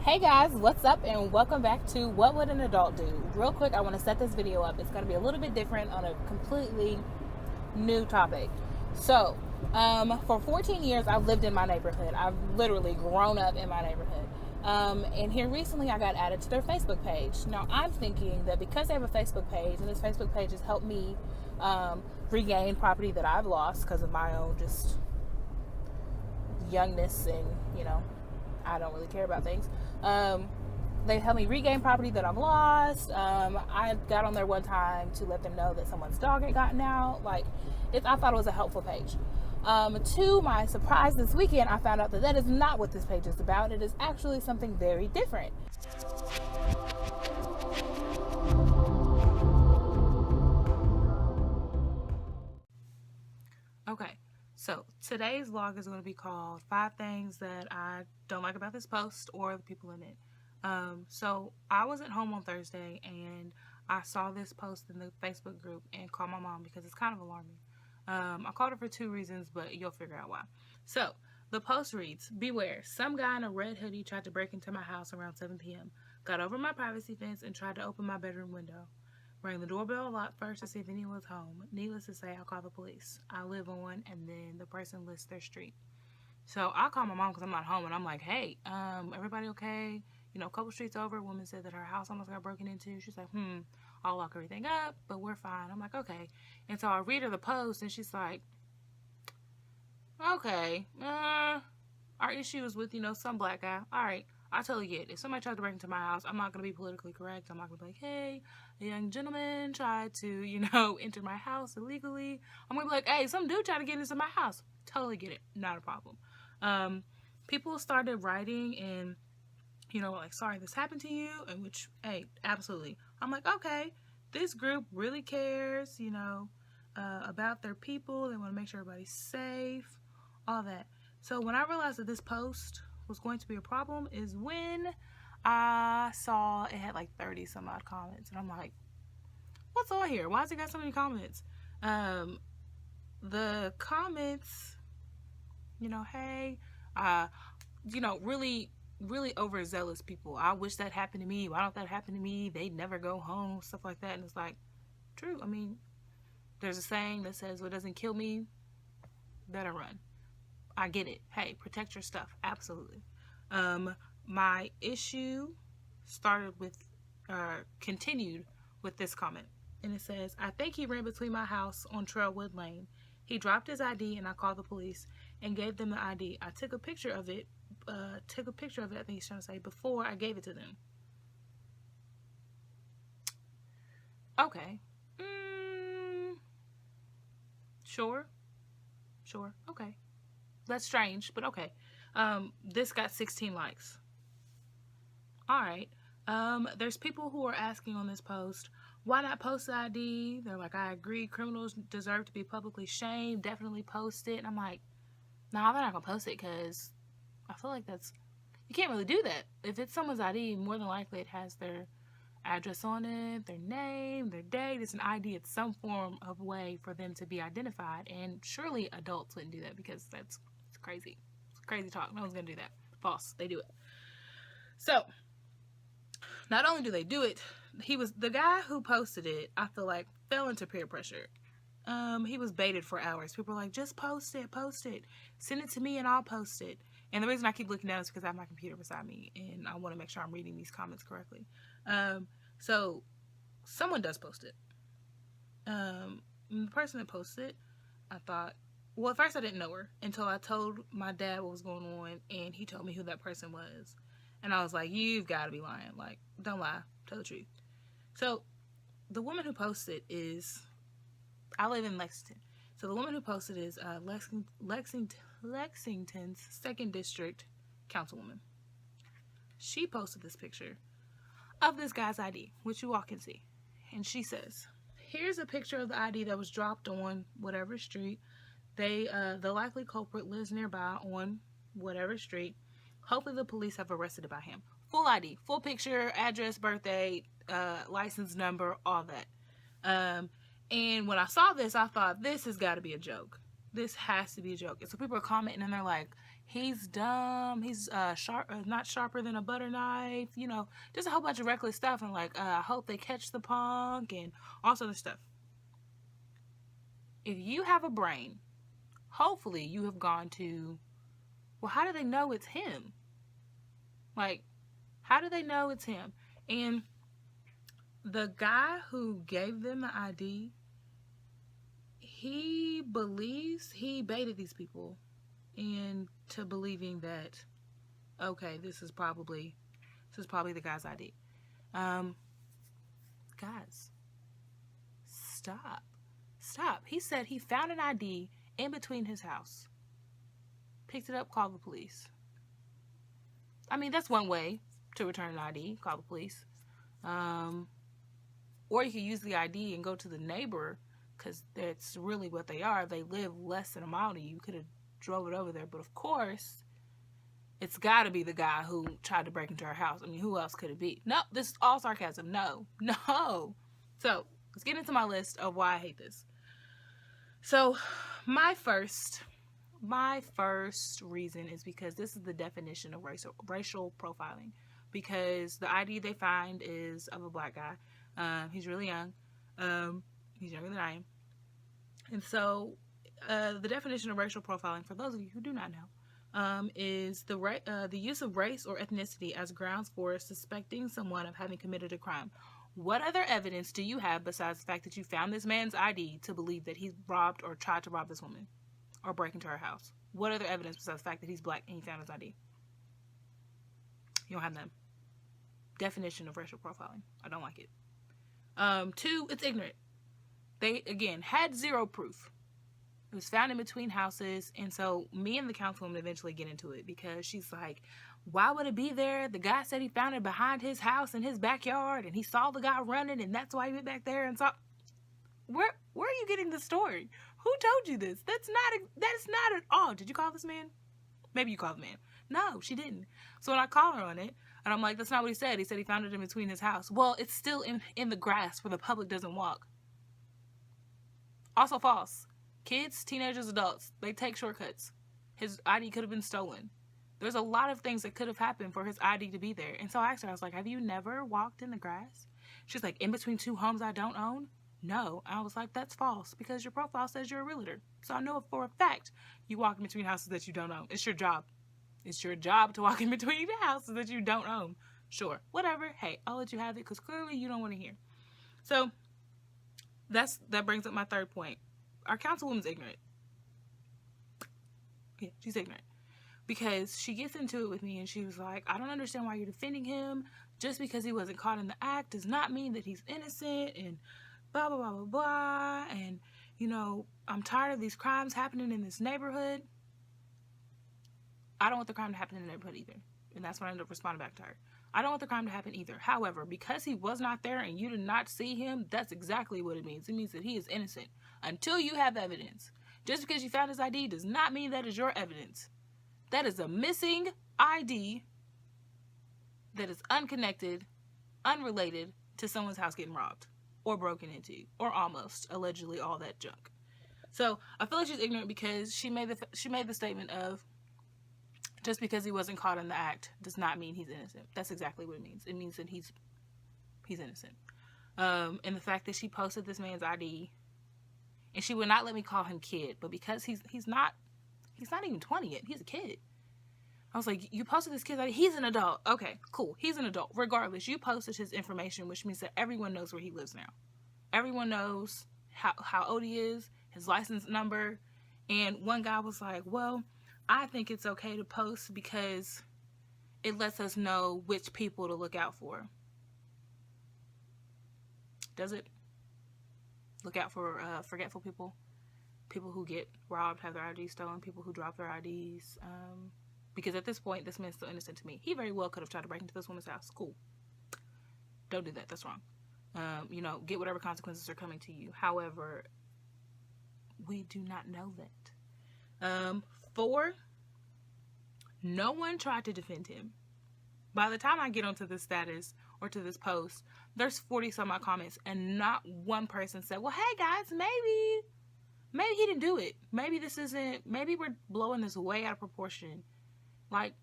Hey guys, what's up and welcome back to What Would an Adult Do? Real quick, I want to set this video up. It's going to be a little bit different on a completely new topic. So, for 14 years, I've lived in my neighborhood. I've literally grown up in my neighborhood. And here recently, I got added to their Facebook page. Now, I'm thinking that because they have a Facebook page, and this Facebook page has helped me regain property that I've lost because of my own just youngness and, I don't really care about things. They helped me regain property that I've lost. I got on there one time to let them know that someone's dog had gotten out. I thought it was a helpful page. To my surprise this weekend, I found out that that is not what this page is about. It is actually something very different. Okay. So today's vlog is going to be called 5 Things That I Don't Like About This Post or the People in It. So I was at home on Thursday and I saw this post in the Facebook group and called my mom because it's kind of alarming. I called her for 2 reasons, but you'll figure out why. So the post reads, "Beware, some guy in a red hoodie tried to break into my house around 7 p.m. Got over my privacy fence and tried to open my bedroom window. Rang the doorbell a lot first to see if anyone was home. Needless to say, I called the police. I live on," and then the person lists their street. So I called my mom because I'm not home, and I'm like, "Hey, everybody okay? A couple streets over, a woman said that her house almost got broken into." She's like, "I'll lock everything up, but we're fine." I'm like, "Okay." And so I read her the post, and she's like, "Okay, our issue is with, some black guy. All right, I totally get it. If somebody tried to break into my house, I'm not going to be politically correct. I'm not going to be like, hey, a young gentleman tried to, enter my house illegally. I'm going to be like, hey, some dude tried to get into my house. Totally get it. Not a problem." People started writing and, like, "Sorry this happened to you," and which, hey, absolutely. I'm like, okay, this group really cares, about their people. They want to make sure everybody's safe, all that. So when I realized that this post was going to be a problem is when I saw it had like 30 some odd comments, and I'm like, what's on here? Why has it got so many comments? The comments, hey, really overzealous people. "I wish that happened to me. Why don't that happen to me? They'd never go home," stuff like that. And it's like, true. I mean, there's a saying that says, "What doesn't kill me, better run." I get it. Hey, protect your stuff. Absolutely. My issue continued with this comment. And it says, "I think he ran between my house on Trailwood Lane. He dropped his ID and I called the police and gave them the ID. I took a picture of it. I think he's trying to say, before I gave it to them." Okay. Sure. Okay. That's strange, but okay. This got 16 likes. All right. There's people who are asking on this post, why not post the ID? They're like, "I agree, criminals deserve to be publicly shamed. Definitely post it." And I'm like, nah, they're not gonna post it because I feel like you can't really do that. If it's someone's ID, more than likely it has their address on it, their name, their date. It's an ID. It's some form of way for them to be identified. And surely adults wouldn't do that because it's crazy. It's crazy talk. No one's gonna do that. False. They do it. So not only do they do it, the guy who posted it, I feel like, fell into peer pressure. He was baited for hours. People were like, "Just post it, send it to me and I'll post it." And the reason I keep looking down is because I have my computer beside me and I want to make sure I'm reading these comments correctly. So someone does post it. The person that posted it, I thought, well, at first I didn't know her until I told my dad what was going on and he told me who that person was. And I was like, you've got to be lying. Like, don't lie. Tell the truth. So the woman who posted is, I live in Lexington. So the woman who posted is Lexington's 2nd District Councilwoman. She posted this picture of this guy's ID, which you all can see. And she says, "Here's a picture of the ID that was dropped on whatever street. The likely culprit lives nearby on whatever street. Hopefully the police have arrested about him." Full ID, full picture, address, birthday, license number, all that. And when I saw this, I thought, this has got to be a joke. This has to be a joke. And so people are commenting and they're like, he's dumb, he's sharp, not sharper than a butter knife, you know, just a whole bunch of reckless stuff, and like, I hope they catch the punk, and all sorts of stuff. If you have a brain, hopefully you have gone to, well, how do they know it's him? Like, how do they know it's him? And the guy who gave them the ID, he believes he baited these people into believing that, okay, this is probably the guy's ID. Guys, stop. He said he found an ID in between his house, picked it up, called the police. I mean, that's one way to return an ID, call the police. Or you could use the ID and go to the neighbor, because that's really what they are. They live less than a mile to you. You could have drove it over there. But of course, it's got to be the guy who tried to break into our house. I mean, who else could it be? No, this is all sarcasm. No. So, let's get into my list of why I hate this. So, my first reason is because this is the definition of racial profiling. Because the ID they find is of a black guy. He's really young. He's younger than I am. And so, the definition of racial profiling, for those of you who do not know, is the use of race or ethnicity as grounds for suspecting someone of having committed a crime. What other evidence do you have besides the fact that you found this man's ID to believe that he robbed or tried to rob this woman or break into her house? What other evidence besides the fact that he's black and you found his ID? You don't have none. Definition of racial profiling. I don't like it. 2, it's ignorant. They, again, had zero proof. It was found in between houses, and so me and the councilwoman eventually get into it because she's like, why would it be there? The guy said he found it behind his house in his backyard, and he saw the guy running, and that's why he went back there and saw. Where are you getting the story? Who told you this? That's not at all. Did you call this man? Maybe you called the man. No, she didn't. So when I call her on it, and I'm like, that's not what he said. He said he found it in between his house. Well, it's still in the grass where the public doesn't walk. Also false. Kids, teenagers, adults, they take shortcuts. His ID could have been stolen. There's a lot of things that could have happened for his ID to be there. And so I asked her, I was like, have you never walked in the grass? She's like, in between 2 homes I don't own? No. I was like, that's false because your profile says you're a realtor. So I know for a fact you walk in between houses that you don't own. It's your job. It's your job to walk in between the houses that you don't own. Sure. Whatever. Hey, I'll let you have it because clearly you don't want to hear. So that brings up my third point. Our councilwoman's ignorant. Yeah, she's ignorant. Because she gets into it with me and she was like, I don't understand why you're defending him. Just because he wasn't caught in the act does not mean that he's innocent and blah, blah, blah, blah, blah. And, you know, I'm tired of these crimes happening in this neighborhood. I don't want the crime to happen in the neighborhood either. And that's when I ended up responding back to her. I don't want the crime to happen either. However, because he was not there and you did not see him, that's exactly what it means. It means that he is innocent until you have evidence. Just because you found his ID does not mean that is your evidence. That is a missing ID that is unconnected, unrelated to someone's house getting robbed or broken into or almost, allegedly all that junk. So I feel like she's ignorant because she made the statement of, just because he wasn't caught in the act does not mean he's innocent. That's exactly what it means. It means that he's innocent. And the fact that she posted this man's ID, and she would not let me call him kid, but because he's not even 20 yet. He's a kid. I was like, you posted this kid's ID. He's an adult. Okay, cool. He's an adult. Regardless, you posted his information, which means that everyone knows where he lives now. Everyone knows how old he is, his license number. And one guy was like, well, I think it's okay to post because it lets us know which people to look out for. Does it? Look out for forgetful people? People who get robbed, have their IDs stolen, people who drop their IDs. Because at this point, this man's still innocent to me. He very well could have tried to break into this woman's house. Cool. Don't do that. That's wrong. You know, get whatever consequences are coming to you. However, we do not know that. 4, no one tried to defend him. By the time I get onto this status or to this post, there's 40 some odd comments and not one person said, well, hey guys, maybe he didn't do it. Maybe we're blowing this way out of proportion Like,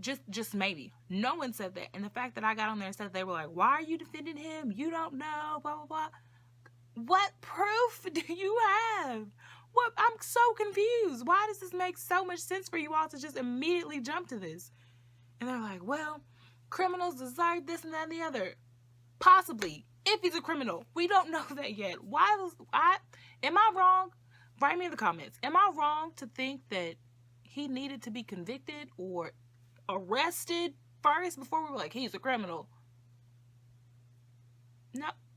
just maybe. No one said that. And the fact that I got on there and said, they were like, why are you defending him? You don't know, blah, blah, blah. What proof do you have? What? I'm so confused. Why does this make so much sense for you all to just immediately jump to this? And they're like, well, criminals deserve this and that and the other. Possibly, if he's a criminal. We don't know that yet. Am I wrong? Write me in the comments. Am I wrong to think that he needed to be convicted or arrested first before we were like, he's a criminal?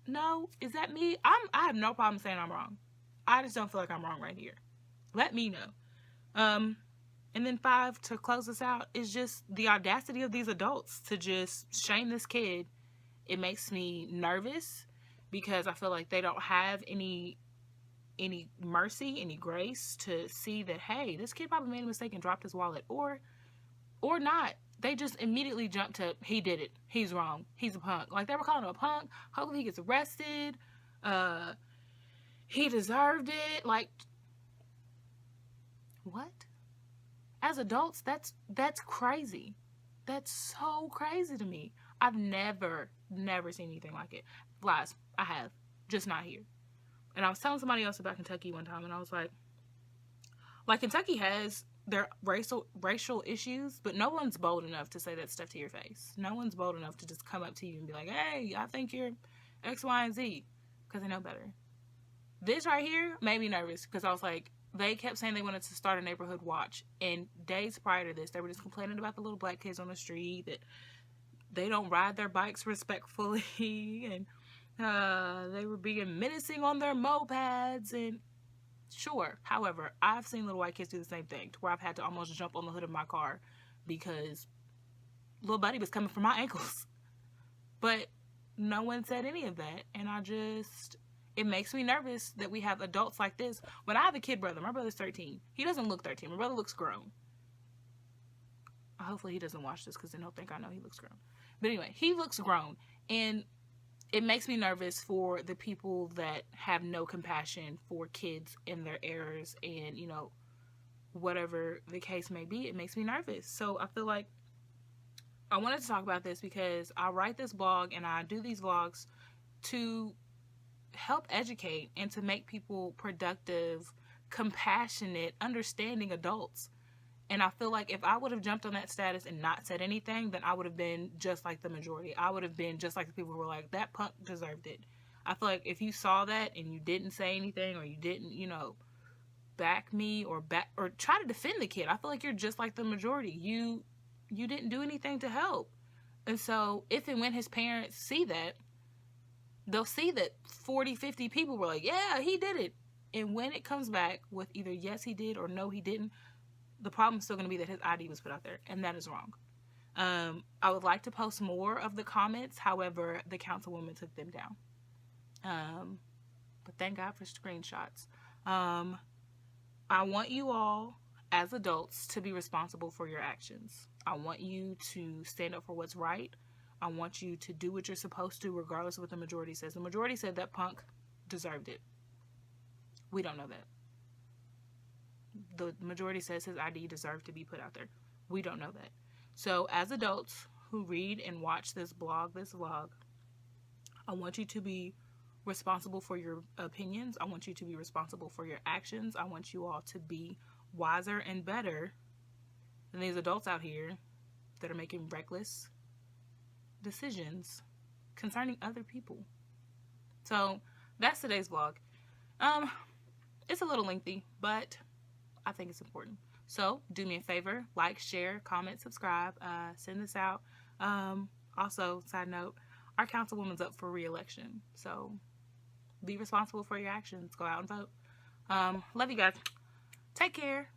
No, is that me? I have no problem saying I'm wrong. I just don't feel like I'm wrong right here. Let me know. And then 5, to close this out, is just the audacity of these adults to just shame this kid. It makes me nervous because I feel like they don't have any mercy, any grace to see that, hey, this kid probably made a mistake and dropped his wallet, or not. They just immediately jump to, he did it, he's wrong, he's a punk. Like, they were calling him a punk. Hopefully he gets arrested. He deserved it. Like, what? As adults, that's crazy. That's so crazy to me. I've never seen anything like it. Lies, I have, just not here. And I was telling somebody else about Kentucky one time, and I was like, Kentucky has their racial issues, but no one's bold enough to say that stuff to your face. No one's bold enough to just come up to you and be like, hey, I think you're X, Y, and Z, because they know better. This right here made me nervous, because I was like, they kept saying they wanted to start a neighborhood watch, and days prior to this, they were just complaining about the little black kids on the street, that they don't ride their bikes respectfully, and they were being menacing on their mopeds. And sure, however, I've seen little white kids do the same thing, to where I've had to almost jump on the hood of my car because little buddy was coming for my ankles. But no one said any of that, and it makes me nervous that we have adults like this. When I have a kid brother, my brother's 13. He doesn't look 13. My brother looks grown. Hopefully he doesn't watch this, because then he'll think I know he looks grown. But anyway, he looks grown, and it makes me nervous for the people that have no compassion for kids and their errors, and, whatever the case may be. It makes me nervous. So I feel like I wanted to talk about this because I write this blog and I do these vlogs to help educate and to make people productive, compassionate, understanding adults. And I feel like if I would have jumped on that status and not said anything, then I would have been just like the majority. I would have been just like the people who were like, that punk deserved it. I feel like if you saw that and you didn't say anything, or you didn't, back me or try to defend the kid, I feel like you're just like the majority. You didn't do anything to help. And so if and when his parents see that, they'll see that 40, 50 people were like, yeah, he did it. And when it comes back with either yes, he did, or no, he didn't, the problem is still going to be that his ID was put out there, and that is wrong. I would like to post more of the comments. However, the councilwoman took them down. But thank God for screenshots. I want you all, as adults, to be responsible for your actions. I want you to stand up for what's right. I want you to do what you're supposed to, regardless of what the majority says. The majority said that punk deserved it. We don't know that. The majority says his ID deserved to be put out there. We don't know that. So as adults who read and watch this vlog, I want you to be responsible for your opinions. I want you to be responsible for your actions. I want you all to be wiser and better than these adults out here that are making reckless decisions concerning other people. So that's today's vlog. It's a little lengthy, but I think it's important. So do me a favor, like, share, comment, subscribe, send this out. Also, side note, our councilwoman's up for re-election. So be responsible for your actions. Go out and vote. Love you guys. Take care.